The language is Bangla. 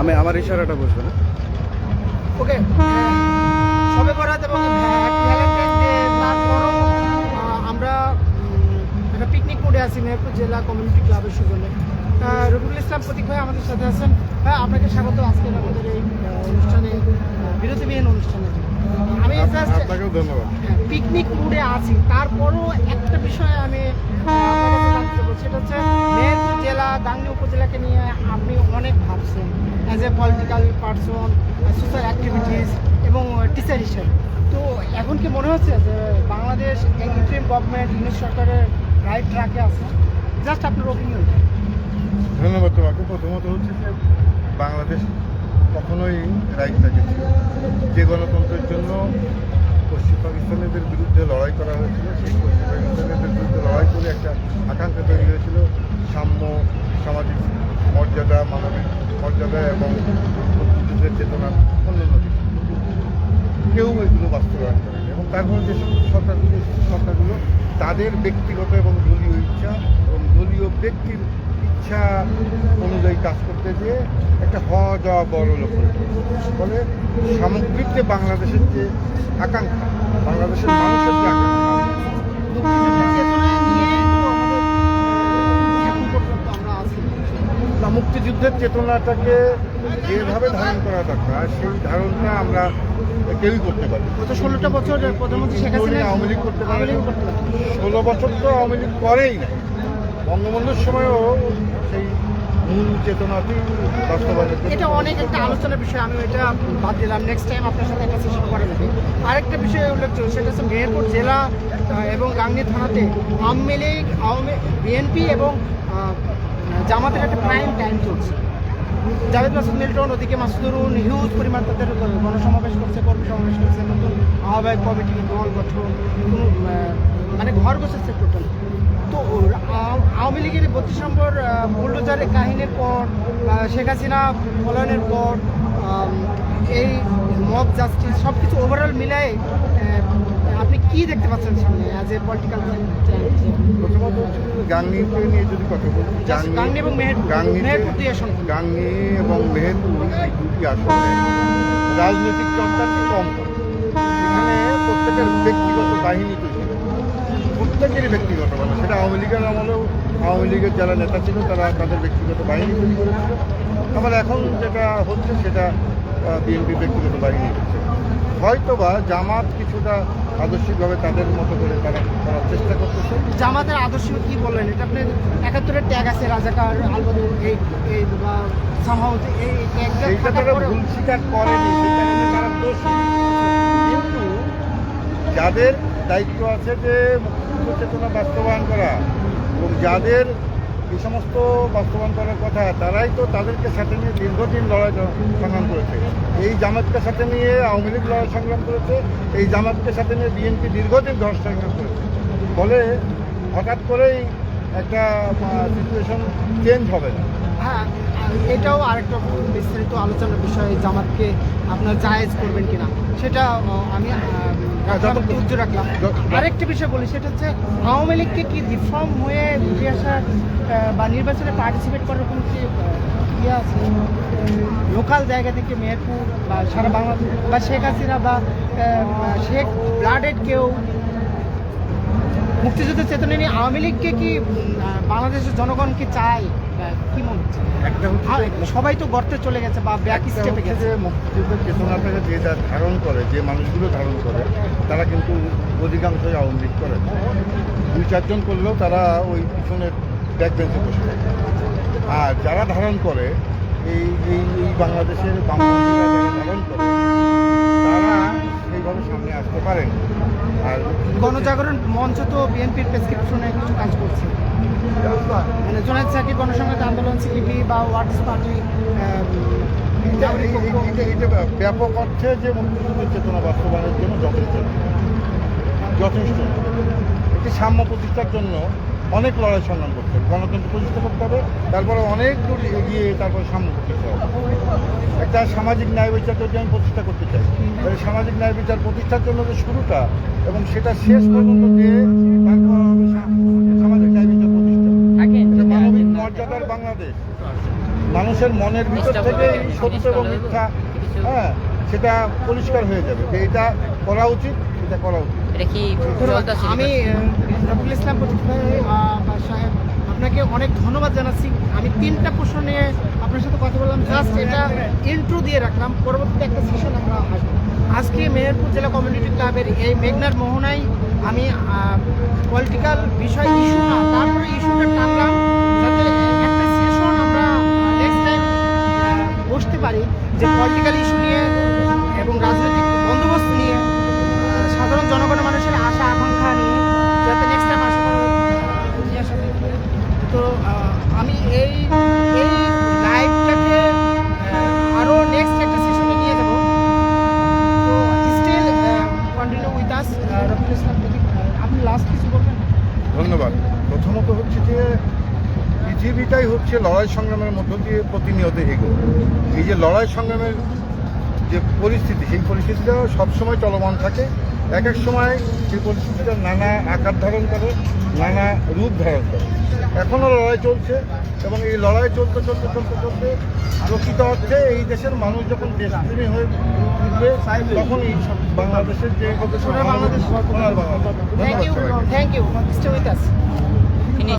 আমি আমার ইশারাটা বুঝবে না। ওকে, সবে বরাত এবং ভ্যালেন্টাইন ডে, তারপরও আমরা একটা পিকনিক মোডে আছি মেহেরপুর জেলা কমিউনিটি ক্লাবের সুজনে। রবিউল ইসলাম প্রতীক ভাই আমাদের সাথে আছেন। হ্যাঁ, আপনাকে স্বাগত আজকের আমাদের এই অনুষ্ঠানে, বিরতিবিহীন অনুষ্ঠানে। আমি আপনাকেও ধন্যবাদ। পিকনিক মোডে আছি, তারপরও একটা বিষয় আমি আপনার কাছে জানতে চাইবো, সেটা হচ্ছে মেহেরপুর জেলা গাংনী উপজেলাকে নিয়ে আপনি অনেক ভাবছেন as a political person, social activities এবং টিচার হিসেবে। তো এখন কি মনে হচ্ছে যে বাংলাদেশ ইন্টারিম গভর্নমেন্ট ইউনিট সরকারের রাইট ট্র্যাকে আছে? জাস্ট আপনার ওপিনিয়ন। ধন্যবাদ তোমাকে। প্রথমত হচ্ছে যে বাংলাদেশ কখনোই রাইট থাকে যে গণতন্ত্রের জন্য পশ্চিম পাকিস্তানিদের বিরুদ্ধে লড়াই করা হয়েছিল, সেই পশ্চিম পাকিস্তানিদের বিরুদ্ধে লড়াই করে একটা আকাঙ্ক্ষা তৈরি হয়েছিল সাম্য, সামাজিক মর্যাদা, মানবিক মর্যাদা এবং মুক্তিযুদ্ধের চেতনার অন্যান্য কিছু। কেউ এগুলো বাস্তবায়ন করেনি এবং তারপর যে সমস্ত সরকারগুলো তাদের ব্যক্তিগত এবং দলীয় ইচ্ছা এবং দলীয় ব্যক্তির ইচ্ছা অনুযায়ী কাজ করতে গিয়ে একটা হওয়া যাওয়া বড় লক্ষ্য। ফলে সামগ্রিক যে বাংলাদেশের যে আকাঙ্ক্ষা, বাংলাদেশের মানুষের যে আকাঙ্ক্ষা, মুক্তিযুদ্ধের চেতনাটাকে যেভাবে ধারণ করা দরকার সেই ধারণটা আমরা কেউই করতে পারি। গত 16টা বছর প্রধানমন্ত্রী শেখ হাসিনা আওয়ামী লীগ করতে পারে, 16 বছর তো আওয়ামী লীগ করেই না। বঙ্গবন্ধুর সময়ও সেই মূল চেতনাতেই বাস্তবায়ন। এটা অনেক একটা আলোচনার বিষয়, আমি এটা বাদ দিলাম। নেক্সট টাইম আপনার সাথে একটা সেশন করা যাবে। আরেকটা বিষয় উল্লেখ ছিল, সেটা হচ্ছে মেহেরপুর জেলা এবং গাংনী থানাতে আওয়ামী লীগ, বিএনপি এবং জামাতের একটা প্রাইম টাইম চলছে। জাভেদ মাসুদ মিল্টন, ওদিকে মাসুদুরুন, হিউজ পরিমাণ তাদের গণসমাবেশ করছে, কর্মী সমাবেশ করছে, নতুন আহ্বায়ক কমিটি দল গঠন, মানে ঘর বসেছে টোটাল। তো আওয়ামী লীগের 32 নম্বর বুলডোজারের কাহিনীর পর, শেখ হাসিনা পলায়নের পর, এই মব জাস্টিস সব কিছু ওভারঅল মিলায়ে আপনি কি দেখতে পাচ্ছেন সামনে অ্যাজ এ পলিটিক্যাল? প্রথমত হচ্ছে গাংনীকে নিয়ে যদি কথা বলি, গাংনী এবং মেহেরপুর দুই আসন, গাংনী এবং মেহেরপুর এই দুটি আসনে রাজনৈতিক চর্চাটি কম করে। এখানে প্রত্যেকের ব্যক্তিগত বাহিনী তৈরি, প্রত্যেকেরই ব্যক্তিগত, মানে সেটা আওয়ামী লীগের আমলেও আওয়ামী লীগের যারা নেতা ছিল তারা তাদের ব্যক্তিগত বাহিনী তৈরি করেছিল। আবার এখন যেটা হচ্ছে সেটা বিএনপি ব্যক্তিগত বাহিনী হচ্ছে। হয়তোবা জামাত কিছুটা আদর্শিকভাবে তাদের মতো করে তারা করার চেষ্টা করতেছে। জামাতের আদর্শ কি বললেন? এটা আপনি 71-এর ট্যাগ আছে, রাজাকার, আলবদর, এই বা সামহাউত, এই সেইটা তারা ভুল স্বীকার করেনি, সেটা তারা দোষী। কিন্তু যাদের দায়িত্ব আছে যে মুক্তিযুদ্ধ চেতনা বাস্তবায়ন করা এবং যাদের এই সমস্ত বাস্তবায়ন করার কথা, তারাই তো তাদেরকে সাথে নিয়ে দীর্ঘদিন লড়াই সংগ্রাম করেছে। এই জামাতকে সাথে নিয়ে আওয়ামী লীগ লড়াই সংগ্রাম করেছে, এই জামাতকে সাথে নিয়ে বিএনপি দীর্ঘদিন লড়াই সংগ্রাম করেছে। ফলে হঠাৎ করেই একটা সিচুয়েশন চেঞ্জ হবে না। হ্যাঁ, এটাও আরেকটা বিস্তারিত আলোচনার বিষয়, জামাতকে আপনার জায়েজ করবেন কিনা সেটা আমি উজ্জ্ব রাখলাম। আরেকটা বিষয় বলি, সেটা হচ্ছে আওয়ামী লীগকে কি রিফর্ম হয়ে উঠে আসার বা নির্বাচনে পার্টিসিপেট করার কোনো কি ইয়ে আছে লোকাল জায়গা থেকে? মেহেরপুর বা সারা বাংলাদেশ বা শেখ হাসিনা বা শেখ ব্লাডেড কেউ মুক্তিযুদ্ধের চেতনা নিয়ে আওয়ামী লীগকে কি বাংলাদেশের জনগণ কি চায়? কি মনে হচ্ছে? একটা হচ্ছে সবাই তো গর্তে চলে গেছে বা ব্যাক স্টেপে গেছে। যে মুক্তিযুদ্ধের চেতনাটাকে যে ধারণ করে, যে মানুষগুলো ধারণ করে, তারা কিন্তু অধিকাংশই আওয়ামী লীগ করে। 2-4 জন করলেও তারা ওই পিছনের ব্যাক বেঞ্চে বসে থাকে। আর যারা ধারণ করে এই এই এই বাংলাদেশের বামপন্থীরা যারা ধারণ করে, তারা সেইভাবে সামনে আসতে পারেন। আর গণজাগরণ মঞ্চ তো বিএনপির প্রেসক্রিপশনে কিছু কাজ করছে, মানে জোনায়েদ সাকিব গণসংহতি আন্দোলন, সিপিবি বা ওয়ার্কার্স পার্টি, এটা ব্যাপক অর্থে যে মুক্তিযুদ্ধের চেতনা বাস্তবায়নের জন্য যথেষ্ট একটি সাম্য প্রতিষ্ঠার জন্য অনেক লড়াই সংগ্রাম করতে হবে, গণতন্ত্র প্রতিষ্ঠা করতে হবে, তারপরে অনেক দূর এগিয়ে তারপরে সাম্য প্রতিষ্ঠা হবে। একটা সামাজিক ন্যায় বিচার যদি আমি প্রতিষ্ঠা করতে চাই, তাহলে সামাজিক ন্যায় বিচার প্রতিষ্ঠার জন্য যে শুরুটা এবং সেটা শেষ পর্যন্ত যে তারপর হবে সামাজিক ন্যায় বিচার প্রতিষ্ঠা, মানবিক মর্যাদার বাংলাদেশ। মানুষের মনের ভিতর থেকে এই সত্য এবং মিথ্যা সেটা পরিষ্কার হয়ে যাবে যে এটা করা উচিত, এটা করা উচিত। এটা কি চলতেছে? আমি রফিকুল ইসলাম প্রতীক ভাই সাহেব আপনাকে অনেক ধন্যবাদ জানাচ্ছি। আমি 3টা প্রশ্ন নিয়ে আপনার সাথে কথা বললাম, জাস্ট এটা ইন্ট্রো দিয়ে রাখলাম, পরবর্তীতে একটা সেশন আমরা আসবো। আজকে মেহেরপুর জেলা কমিউনিটি ক্লাবের এই মেঘনার মোহনায় আমি পলিটিক্যাল বিষয় ইস্যু না, তারপরে ইস্যুটা টানলাম যাতে একটা সেশন আমরা নেক্সট টাইম বসতে পারি, যে পলিটিক্যাল ইস্যু নিয়ে এবং রাজনৈতিক বন্দোবস্ত নিয়ে, সাধারণ জনগণের মানুষের আশা আকাঙ্ক্ষা নিয়ে যাতে নেক্সট টাইম আসা নিয়ে আসা যেতে পারে। তো আমি এই লাইভটাকে আরও নেক্সট একটা সেশনে নিয়ে যাব। তো still continue with us. Rafiqul Islam Pratik, আপনি লাস্ট কিছু বলবেন? ধন্যবাদ। প্রথমত হচ্ছে যে পৃথিবীটাই হচ্ছে লড়াই সংগ্রামের মধ্য দিয়ে প্রতিনিয়ত এগোয়। এই যে লড়াই সংগ্রামের যে পরিস্থিতি, সেই পরিস্থিতিটা সবসময় চলমান থাকে। এক এক সময় সেই পরিস্থিতিটা নানা আকার ধারণ করে, নানা রূপ ধারণ করে। এখনও লড়াই চলছে এবং এই লড়াই চলতে চলতে চলতে চলতে প্রকৃত অর্থে এই দেশের মানুষ যখন দেশপ্রেমী হয়ে উঠবে, তখন এই বাংলাদেশের যে সোনার বাংলাদেশ। সোনার বাংলাদেশ। থ্যাংক ধন্যবাদ ইউ, সবাইকে। Thank you, stay with us.